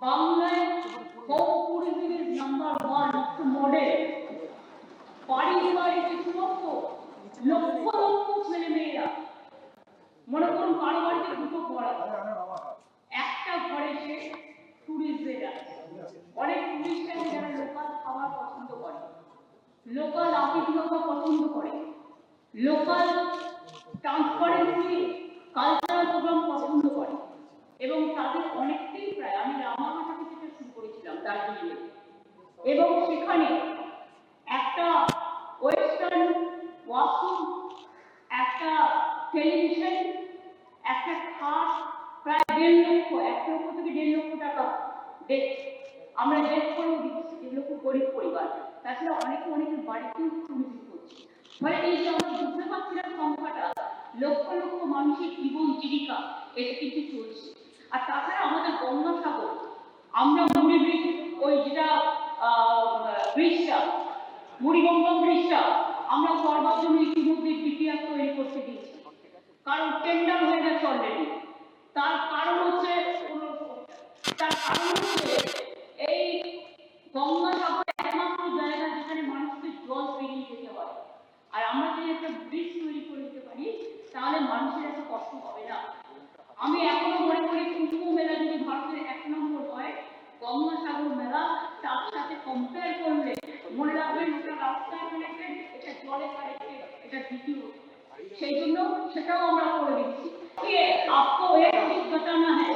বাংলায় পরিবেশের number 1 model পারিবারিক সমস্ত লক্ষ লক্ষ ছেলে মেয়েরা মনে করুন কারো বাড়িতে দুটো ঘর একটা ঘরে সে টুরিস্টদের আছে অনেক টুরিস্ট আছে যারা লোকাল খাবার পছন্দ করে লোকাল আতিথ্যতা পছন্দ করে লোকাল ট্রান্সপারেন্সি কালচারাল প্রোগ্রাম পছন্দ করে এবং তাদের অনেকটাই প্রায় আমি রামাঘাটা থেকে শুরু করেছিলাম দার্জিলিংয়ে এবং সেখানে একটা ওয়েস্টার্ন ওয়াশরুম একটা টেলিভিশন একটা খাট প্রায় 1.5 লক্ষ 1 লক্ষ থেকে 1.5 লক্ষ টাকা আমরা ডেট করেও দিচ্ছি যেগুলো খুব গরিব পরিবার তাছাড়া অনেকের বাড়িতেও টুরিজম করছে মানে এই যে আমরা বুঝতে পারছি না সংখ্যাটা লক্ষ লক্ষ মানুষের জীবন জীবিকা এটা কিন্তু চলছে আর তাছাড়া আমাদের গঙ্গাসাগর আমরা মুড়ি ব্রিজ ওই যেটা ব্রিজটা মুড়িগঙ্গা ব্রিজটা আমরা করবার জন্য ইতিমধ্যে ডিপিআর তৈরি করতে দিয়েছি কারণ টেন্ডার হয়ে গেছে অলরেডি তার কারণ হচ্ছে এই গঙ্গাসাগর একমাত্র জায়গা যেখানে মানুষকে জল পেরিয়ে যেতে হয় আর আমরা যদি একটা ব্রিজ তৈরি করে দিতে পারি তাহলে মানুষের এত কষ্ট হবে না আমি এখনো মনে করি কুম্ভ মেলা যদি ভারতের 1 নম্বর হয় গঙ্গাসাগর মেলা তার সাথে কম্পেয়ার করলে মনে রাখবেন ওটা রাস্তায় কানেক্টেড এটা জলে কানেক্টেড এটা দ্বিতীয় সেই জন্য সেটাও আমরা করে দিচ্ছি आपको एक चीज बताना है